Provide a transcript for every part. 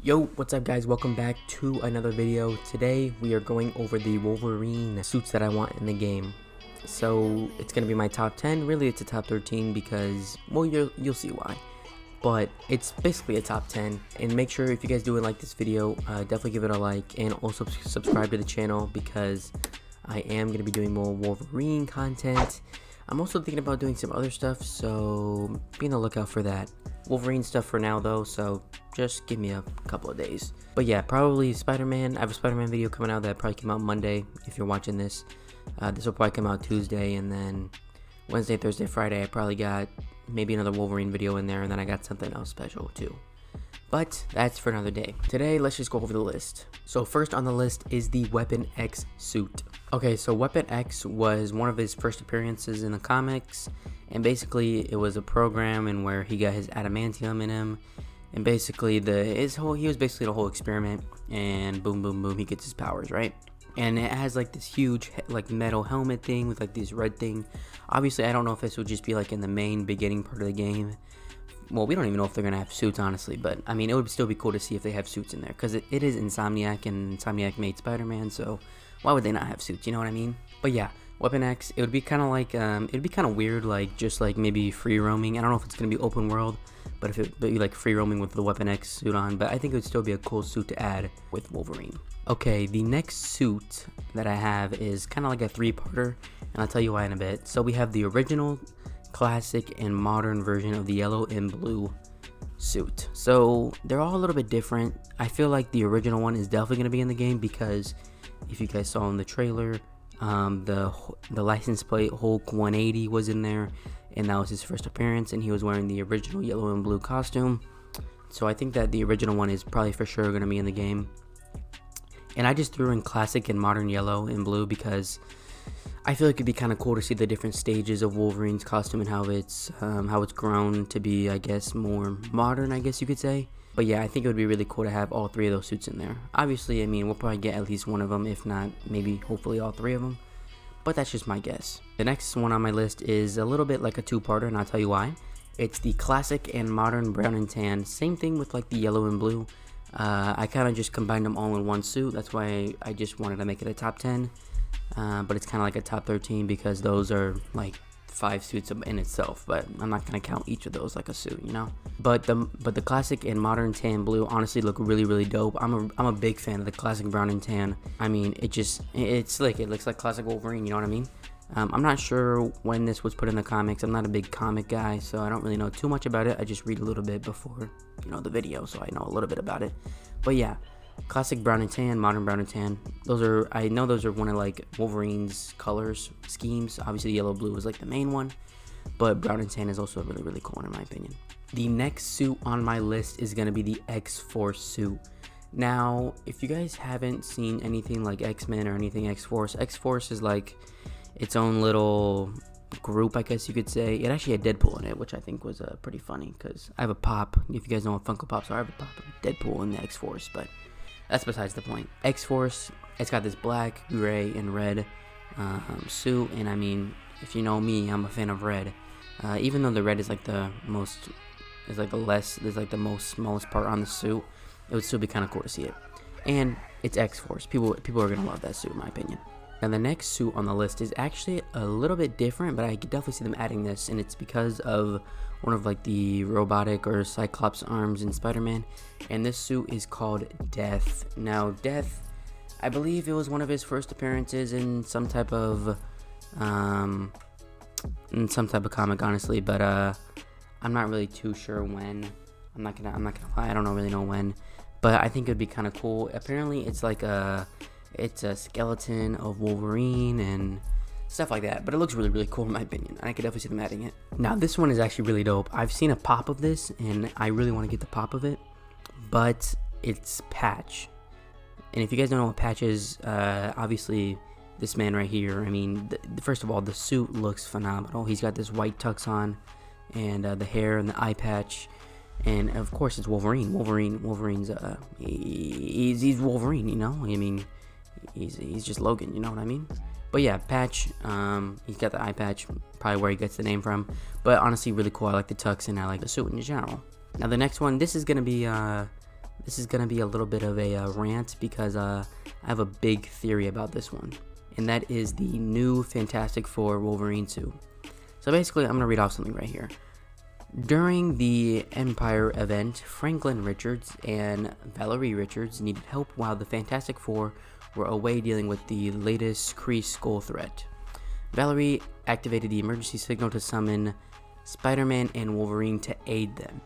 Yo, what's up guys? Welcome back to another video. Today we are going over the Wolverine suits that I want in the game. So it's gonna be my top 10. Really it's a top 13 because, well, you'll see why. But it's basically a top 10. And make sure if you guys do like this video, definitely give it a like and also subscribe to the channel because I am gonna be doing more Wolverine content. I'm also thinking about doing some other stuff, so be on the lookout for that. Wolverine stuff for now though, so just give me a couple of days. But yeah, probably Spider-Man. I have a Spider-Man video coming out that probably came out Monday if you're watching this. This will probably come out Tuesday, and then Wednesday, Thursday, Friday I probably got maybe another Wolverine video in there, and then I got something else special too. But that's for another day. Today, let's just go over the list. So first on the list is the Weapon X suit. Okay, so Weapon X was one of his first appearances in the comics, and basically it was a program in where he got his adamantium in him, and basically he was basically the whole experiment, and boom, boom, boom, he gets his powers, right? And it has like this huge like metal helmet thing with like this red thing. Obviously, I don't know if this would just be like in the main beginning part of the game. Well, we don't even know if they're gonna have suits, honestly, but I mean, it would still be cool to see if they have suits in there, because it is Insomniac, and Insomniac made Spider-Man, so why would they not have suits, you know what I mean? But yeah, Weapon X, it would be kind of like, it'd be kind of weird, like, just like maybe free roaming. I don't know if it's gonna be open world, but if it be like free roaming with the Weapon X suit on, but I think it would still be a cool suit to add with Wolverine. Okay, the next suit that I have is kind of like a three-parter, and I'll tell you why in a bit. So we have the original, classic, and modern version of the yellow and blue suit. So they're all a little bit different. I feel like the original one is definitely going to be in the game because if you guys saw in the trailer, the license plate Hulk 180 was in there, and that was his first appearance, and he was wearing the original yellow and blue costume. So I think that the original one is probably for sure going to be in the game. And I just threw in classic and modern yellow and blue because I feel like it'd be kind of cool to see the different stages of Wolverine's costume and how it's grown to be, I guess, more modern, I guess you could say. But yeah, I think it would be really cool to have all three of those suits in there. Obviously, I mean, we'll probably get at least one of them, if not, maybe, hopefully all three of them. But that's just my guess. The next one on my list is a little bit like a two-parter, and I'll tell you why. It's the classic and modern brown and tan. Same thing with like the yellow and blue. I kind of just combined them all in one suit. That's why I just wanted to make it a top 10. But it's kind of like a top 13 because those are like 5 suits in itself, but I'm not gonna count each of those like a suit, you know. But the classic and modern tan blue honestly look really dope. I'm a big fan of the classic brown and tan. I mean, it's slick. It looks like classic Wolverine, you know what I mean? I'm not sure when this was put in the comics. I'm not a big comic guy, so I don't really know too much about it. I just read a little bit before, you know, the video, so I know a little bit about it. But yeah, classic brown and tan, modern brown and tan. I know those are one of like Wolverine's colors schemes. Obviously, yellow blue is like the main one, but brown and tan is also really cool in my opinion. The next suit on my list is gonna be the X-Force suit. Now, if you guys haven't seen anything like X-Men or anything X-Force, X-Force is like its own little group, I guess you could say. It actually had Deadpool in it, which I think was pretty funny because I have a pop. If you guys know what Funko Pops are, I have a pop of Deadpool in the X-Force, but that's besides the point. X-Force, it's got this black, gray, and red suit, and I mean, if you know me, I'm a fan of red. Even though the red is like the most, is like the most smallest part on the suit, it would still be kind of cool to see it. And it's X-Force. People are gonna love that suit, in my opinion. And the next suit on the list is actually a little bit different, but I could definitely see them adding this, and it's because of one of like the robotic or Cyclops arms in Spider-Man, and this suit is called Death. Now, Death, I believe it was one of his first appearances in some type of comic, honestly, but I'm not really too sure when. I'm not gonna lie, I don't really know when, but I think it'd be kind of cool. Apparently, it's a skeleton of Wolverine and stuff like that, but it looks really cool in my opinion. I could definitely see them adding it. Now this one is actually really dope. I've seen a pop of this and I really want to get the pop of it, but it's Patch. And if you guys don't know what Patch is, obviously this man right here, I mean, first of all, the suit looks phenomenal. He's got this white tux on, and the hair and the eye patch, and of course it's Wolverine. Wolverine's he's Wolverine, you know. I mean, he's just Logan, you know what I mean? But yeah, Patch, he's got the eye patch, probably where he gets the name from. But honestly, really cool. I like the tux and I like the suit in general. Now the next one, this is gonna be This is gonna be a little bit of a rant because I have a big theory about this one, and that is the new Fantastic Four Wolverine suit. So basically, I'm gonna read off something right here. During the Empire event, Franklin Richards and Valerie Richards needed help while the Fantastic Four were away dealing with the latest Kree Skull threat. Valerie activated the emergency signal to summon Spider-Man and Wolverine to aid them.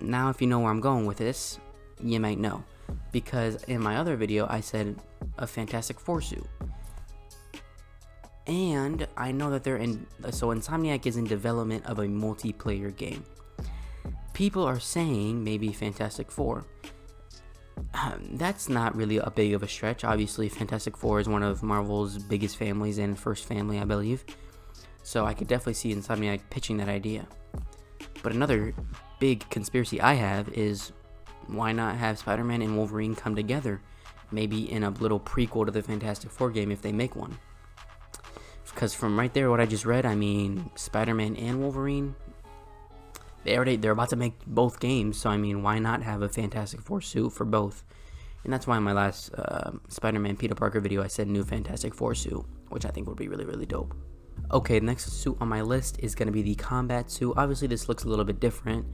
Now, if you know where I'm going with this, you might know, because in my other video I said a Fantastic Four suit. And I know that so Insomniac is in development of a multiplayer game. People are saying maybe Fantastic Four. That's not really a big of a stretch. Obviously, Fantastic Four is one of Marvel's biggest families and first family, I believe. So I could definitely see Insomniac pitching that idea. But another big conspiracy I have is, why not have Spider-Man and Wolverine come together? Maybe in a little prequel to the Fantastic Four game if they make one. Because from right there, what I just read, I mean, Spider-Man and Wolverine, they're about to make both games, so I mean, why not have a Fantastic Four suit for both? And that's why in my last Spider-Man Peter Parker video, I said new Fantastic Four suit, which I think would be really, really dope. Okay, the next suit on my list is going to be the combat suit. Obviously, this looks a little bit different.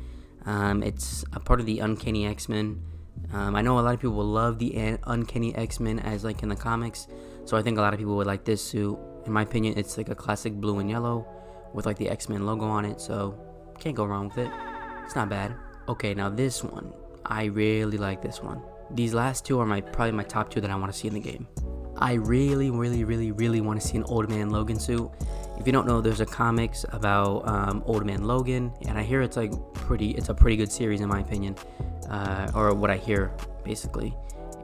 It's a part of the Uncanny X-Men. I know a lot of people will love the Uncanny X-Men as like in the comics, so I think a lot of people would like this suit. In my opinion, it's like a classic blue and yellow with like the X-Men logo on it, so can't go wrong with it. It's not bad. Okay, now this one, I really like this one. These last two are probably my top two that I want to see in the game. I really want to see an Old Man Logan suit. If you don't know, there's a comics about Old Man Logan, and I hear it's a pretty good series in my opinion, or what I hear basically.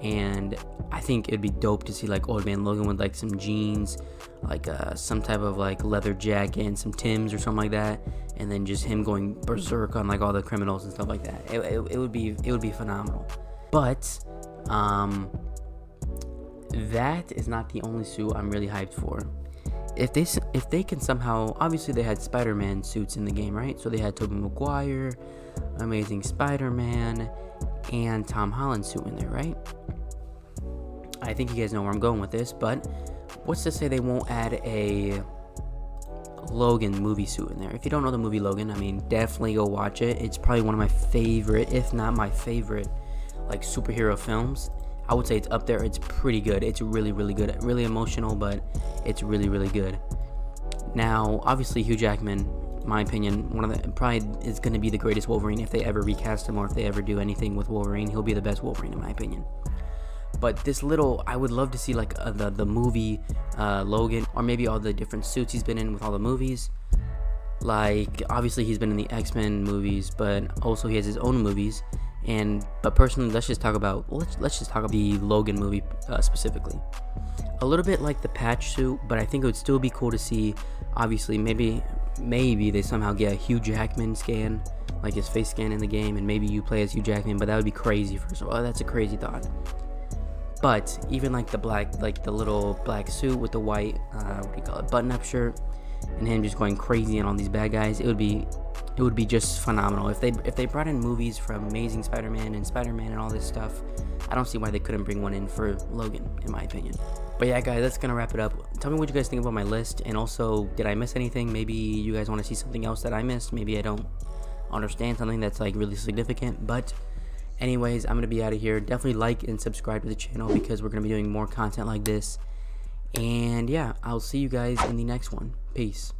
And I think it'd be dope to see like Old Man Logan with like some jeans, like some type of like leather jacket and some Timbs or something like that, and then just him going berserk on like all the criminals and stuff like that. It would be phenomenal. But that is not the only suit I'm really hyped for. If they can somehow, obviously they had Spider-Man suits in the game, right? So they had Tobey Maguire, Amazing Spider-Man, and Tom Holland suit in there, right? I think you guys know where I'm going with this, but what's to say they won't add a Logan movie suit in there? If you don't know the movie Logan, I mean, definitely go watch it. It's probably one of my favorite, if not my favorite, like superhero films. I would say it's up there. It's pretty good. It's really good. Really emotional, but it's really good. Now, obviously, Hugh Jackman, in my opinion, probably is going to be the greatest Wolverine if they ever recast him or if they ever do anything with Wolverine. He'll be the best Wolverine in my opinion. But I would love to see like the movie Logan, or maybe all the different suits he's been in with all the movies. Like, obviously he's been in the X-Men movies, but also he has his own movies. But personally, let's just talk about the Logan movie specifically. A little bit like the patch suit, but I think it would still be cool to see. Obviously, maybe they somehow get a Hugh Jackman scan, like his face scan in the game, and maybe you play as Hugh Jackman. But that would be crazy. First of all, that's a crazy thought. But even like the little black suit with the white, button-up shirt, and him just going crazy on all these bad guys, it would be just phenomenal. If they brought in movies from Amazing Spider-Man and all this stuff, I don't see why they couldn't bring one in for Logan, in my opinion. But yeah, guys, that's gonna wrap it up. Tell me what you guys think about my list, and also, did I miss anything? Maybe you guys want to see something else that I missed. Maybe I don't understand something that's like really significant. But anyways, I'm gonna be out of here. Definitely like and subscribe to the channel because we're gonna be doing more content like this. And yeah, I'll see you guys in the next one. Peace.